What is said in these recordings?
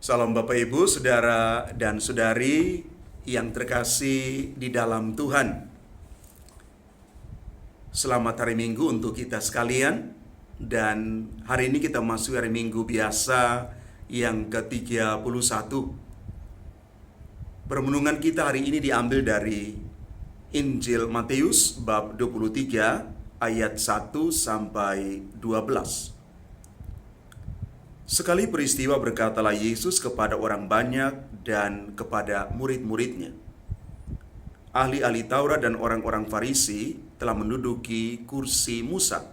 Salam Bapak Ibu, Saudara dan Saudari yang terkasih di dalam Tuhan. Selamat hari Minggu untuk kita sekalian. Dan hari ini kita masuk hari Minggu biasa yang ke-31. Permenungan kita hari ini diambil dari Injil Matius bab 23 ayat 1 sampai 12. Sekali peristiwa berkatalah Yesus kepada orang banyak dan kepada murid-muridnya. Ahli-ahli Taurat dan orang-orang Farisi telah menduduki kursi Musa.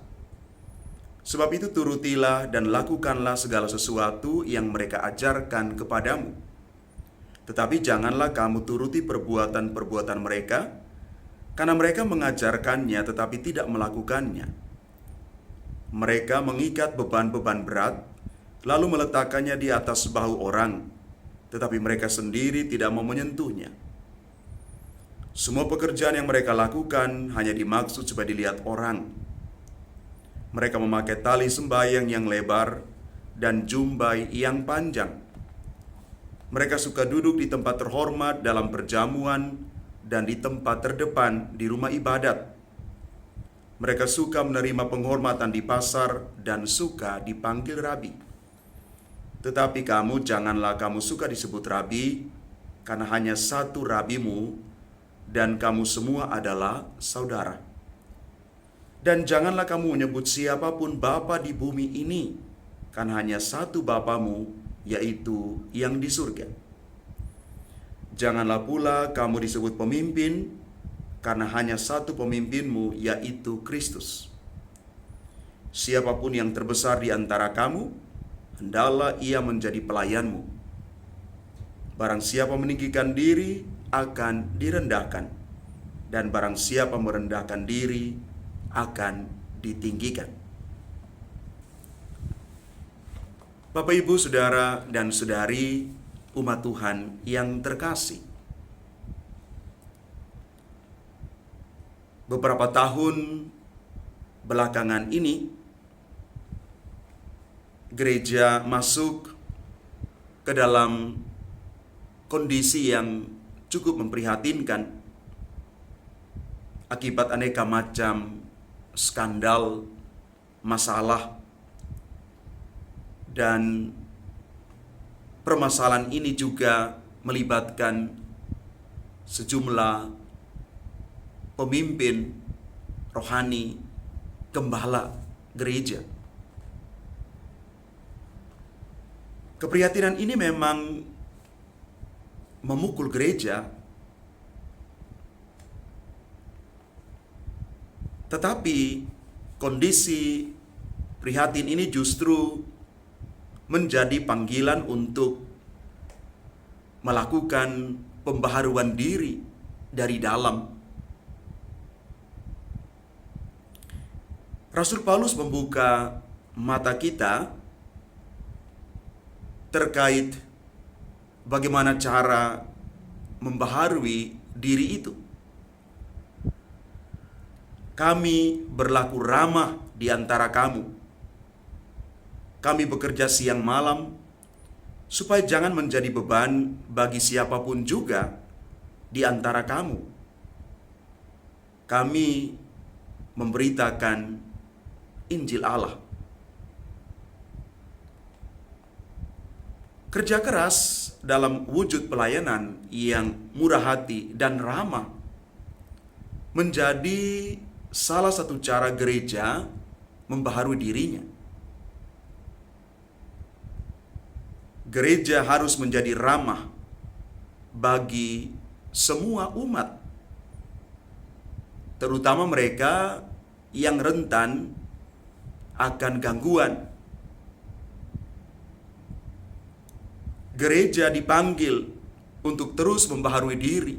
Sebab itu turutilah dan lakukanlah segala sesuatu yang mereka ajarkan kepadamu. Tetapi janganlah kamu turuti perbuatan-perbuatan mereka, karena mereka mengajarkannya tetapi tidak melakukannya. Mereka mengikat beban-beban berat, lalu meletakkannya di atas bahu orang, tetapi mereka sendiri tidak mau menyentuhnya. Semua pekerjaan yang mereka lakukan hanya dimaksud supaya dilihat orang. Mereka memakai tali sembahyang yang lebar dan jumbai yang panjang. Mereka suka duduk di tempat terhormat dalam perjamuan dan di tempat terdepan di rumah ibadat. Mereka suka menerima penghormatan di pasar dan suka dipanggil rabi. Tetapi kamu janganlah kamu suka disebut rabi, karena hanya satu rabimu, dan kamu semua adalah saudara. Dan janganlah kamu menyebut siapapun bapa di bumi ini, karena hanya satu Bapamu, yaitu yang di surga. Janganlah pula kamu disebut pemimpin, karena hanya satu pemimpinmu, yaitu Kristus. Siapapun yang terbesar di antara kamu, hendaklah ia menjadi pelayanmu. Barang siapa meninggikan diri akan direndahkan, dan barang siapa merendahkan diri akan ditinggikan. Bapak, Ibu, Saudara dan Saudari umat Tuhan yang terkasih. Beberapa tahun belakangan ini, gereja masuk ke dalam kondisi yang cukup memprihatinkan akibat aneka macam skandal, masalah, dan permasalahan ini juga melibatkan sejumlah pemimpin rohani, gembala gereja. Keprihatinan ini memang memukul gereja, tetapi kondisi prihatin ini justru menjadi panggilan untuk melakukan pembaharuan diri dari dalam. Rasul Paulus membuka mata kita terkait bagaimana cara membaharui diri itu. Kami berlaku ramah di antara kamu. Kami bekerja siang malam, supaya jangan menjadi beban bagi siapapun juga di antara kamu. Kami memberitakan Injil Allah. Kerja keras dalam wujud pelayanan yang murah hati dan ramah menjadi salah satu cara gereja membaharui dirinya. Gereja harus menjadi ramah bagi semua umat, terutama mereka yang rentan akan gangguan. Gereja dipanggil untuk terus membaharui diri,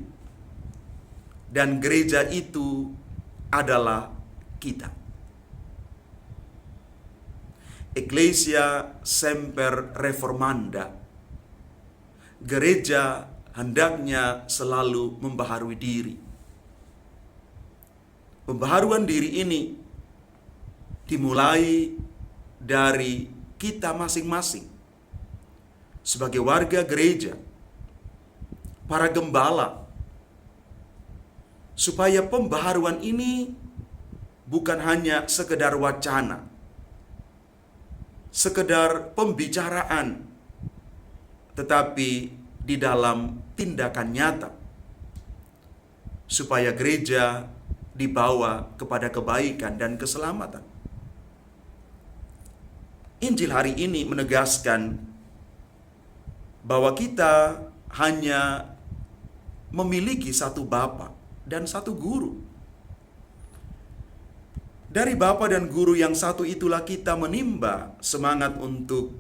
dan gereja itu adalah kita. Ecclesia semper reformanda. Gereja hendaknya selalu membaharui diri. Pembaharuan diri ini dimulai dari kita masing-masing. sebagai warga gereja, para gembala, supaya pembaharuan ini bukan hanya sekedar wacana, sekedar pembicaraan, tetapi di dalam tindakan nyata, supaya gereja dibawa kepada kebaikan dan keselamatan. Injil hari ini menegaskan bahwa kita hanya memiliki satu Bapa dan satu guru. Dari Bapa dan guru yang satu itulah kita menimba semangat untuk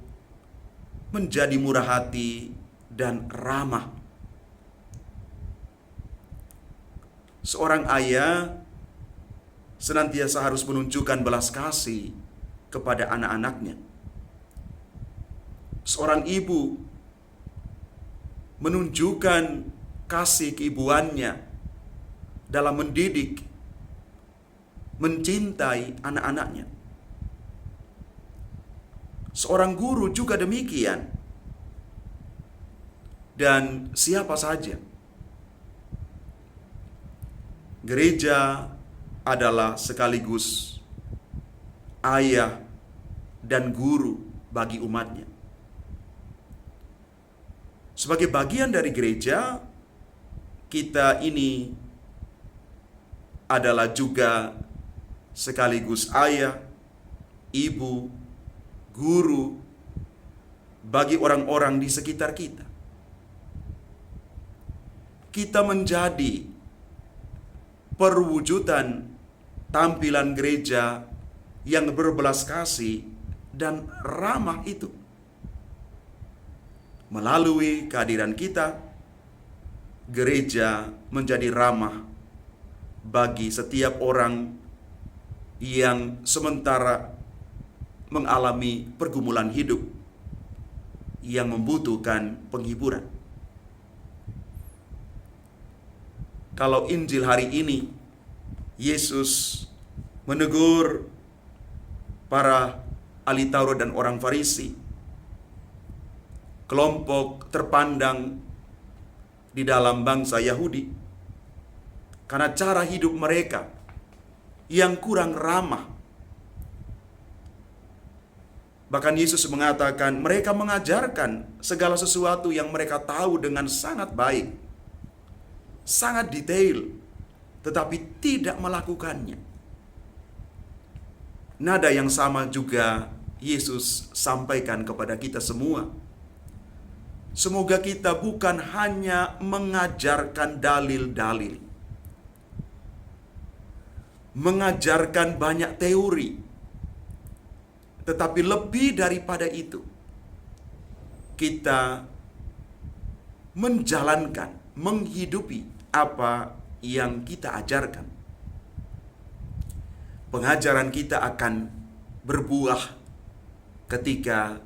menjadi murah hati dan ramah. Seorang ayah senantiasa harus menunjukkan belas kasih kepada anak-anaknya. Seorang ibu menunjukkan kasih keibuannya dalam mendidik, mencintai anak-anaknya. Seorang guru juga demikian. Dan siapa saja. Gereja adalah sekaligus ayah dan guru bagi umatnya. Sebagai bagian dari gereja, kita ini adalah juga sekaligus ayah, ibu, guru bagi orang-orang di sekitar kita. Kita menjadi perwujudan tampilan gereja yang berbelas kasih dan ramah itu. Melalui kehadiran kita, gereja menjadi ramah bagi setiap orang yang sementara mengalami pergumulan hidup yang membutuhkan penghiburan. Kalau Injil hari ini, Yesus menegur para ahli Taurat dan orang Farisi, kelompok terpandang di dalam bangsa Yahudi, karena cara hidup mereka yang kurang ramah. Bahkan Yesus mengatakan mereka mengajarkan segala sesuatu yang mereka tahu dengan sangat baik, sangat detail, tetapi tidak melakukannya. Nada yang sama juga Yesus sampaikan kepada kita semua. Semoga kita bukan hanya mengajarkan dalil-dalil, mengajarkan banyak teori, tetapi lebih daripada itu, kita menjalankan, menghidupi apa yang kita ajarkan. Pengajaran kita akan berbuah ketika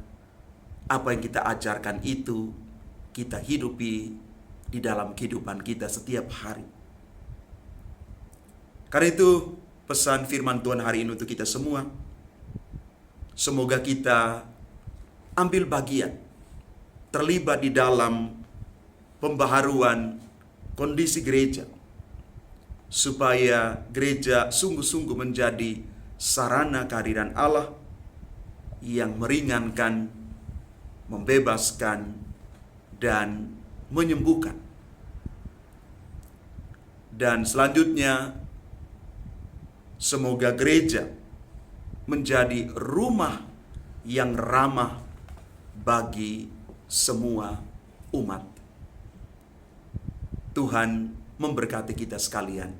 apa yang kita ajarkan itu kita hidupi di dalam kehidupan kita setiap hari. Karena itu pesan firman Tuhan hari ini untuk kita semua. Semoga kita ambil bagian, terlibat di dalam pembaharuan kondisi gereja, supaya gereja sungguh-sungguh menjadi sarana kehadiran Allah yang meringankan, membebaskan, dan menyembuhkan. Dan selanjutnya, semoga gereja menjadi rumah yang ramah bagi semua umat. Tuhan memberkati kita sekalian.